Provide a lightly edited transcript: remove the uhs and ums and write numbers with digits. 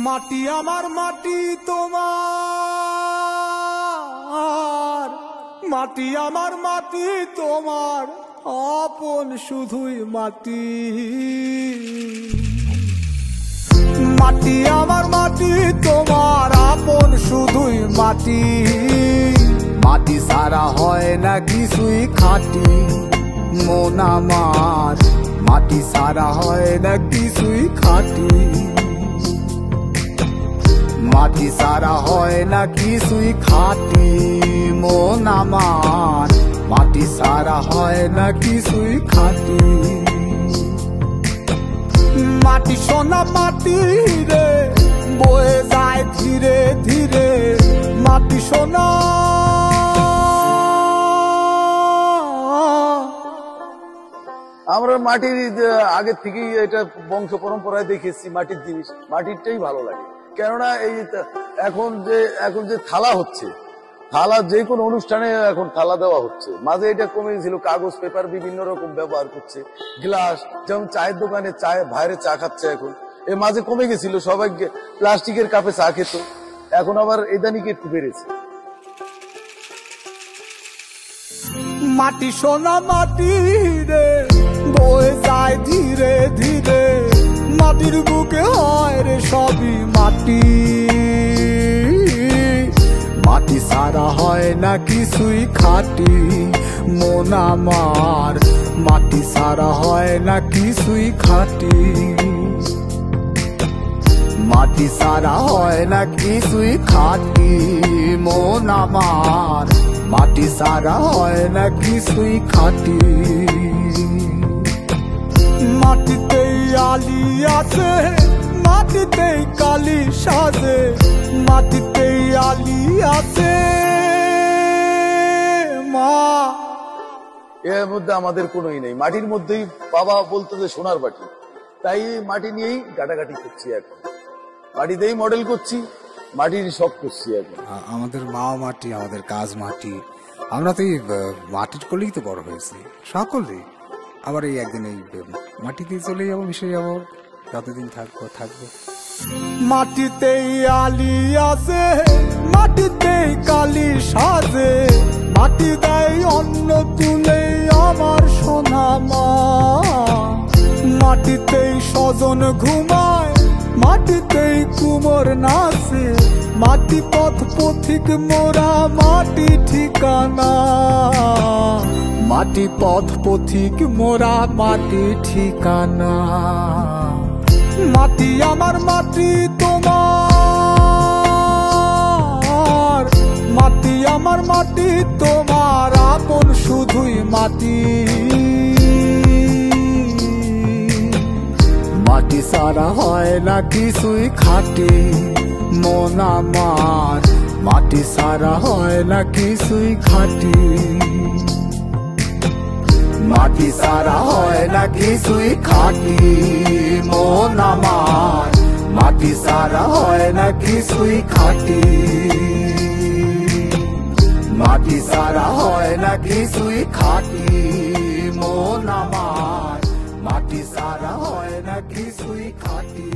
মাটি আমার মাটি তোমার, মাটি আমার মাটি তোমার, আপন শুধুই মাটি। মাটি আমার মাটি তোমার, আপন শুধুই মাটি। মাটি সারা হয় না কিছুই খাঁটি, মন আমার মাটি সারা হয় না কিছুই খাঁটি। মাটি সারা হয় না কিছুই খাঁটি, মন আমার মাটি সারা হয় না কিছুই খাঁটি। মাটি সোনা মাটি রে বয়ে যায় ধীরে ধীরে, মাটি সোনা আমরা মাটির আগে থেকেই এটা বংশ পরম্পরায় দেখেছি। মাটির জিনিস মাটিরটাই ভালো লাগে, কেননা এই এখন যে থালা হচ্ছে, থালা যে কোনো অনুষ্ঠানে এখন থালা দেওয়া হচ্ছে। মাঝে এটা কমে গেছিল, কাগজ পেপার বিভিন্ন রকম ব্যবহার করছে। গ্লাস যেমন চায়ের দোকানে বাইরে চা খাচ্ছে, এখন এর মাঝে কমে গেছিল, সবাই প্লাস্টিকের কাপে চা খেত, এখন আবার ইদানিকে একটু বেড়েছে। মাটি সোনা মাটি রে বয়ে যায় ধীরে ধীরে, মাটির বুকে হয় রে সবই মাটি। মাটি সারা হয় না কিছুই খাঁটি, মন আমার মাটি সারা হয় না কিছুই খাঁটি। মাটি সারা হয় না কিছুই খাঁটি, মন আমার মাটি সারা হয় না কিছুই খাঁটি। মাটিতেই আলি আছে, মাটিতেই কালি সাজে, মাটিতেই আলি আছে মা। এর মধ্যে আমাদের কোনোই নেই, মাটির মধ্যেই বাবা বলতো যে সোনার বাটি, তাই মাটি নিয়েই গাটাগাটি করছি, এখন মাটিতেই মডেল করছি, মাটির শখ করছি এখন। আমাদের মাও মাটি, আমাদের কাজ মাটি, আমরা তো এই মাটির কোলেই তো বড় হয়েছি সকলেই। আবার এই একদিন এই মাটিতেই চলে যাবো, মিশে যাবো, যতদিন থাকবো থাকবো। মাটিতেই আলি আছে, মাটিতেই কালি সাজে, মাটি দেয় অন্ন তুলে আমার সোনা মা। মাটিতেই স্বজন ঘুমায়, মাটিতেই কুমোর নাচে, মাটি পথ পথিক মোরা মাটি ঠিকানা। মাটি পথ পথিক মোরা মাটি ঠিকানা। মাটি আমার মাটি তোমার, মাটি আমার মাটি তোমার, আপন শুধুই মাটি। মাটি সারা হয় না কিছুই খাঁটি, মন আমার মাটি সারা হয় না কিছুই খাঁটি। মাটি সারা হয় না কিছুই খাঁটি, মন আমার মাটি সারা হয় না কিছুই খাঁটি। মাটি সারা হয় না কিছুই খাঁটি, মন আমার মাটি সারা হয় না কিছুই খাঁটি।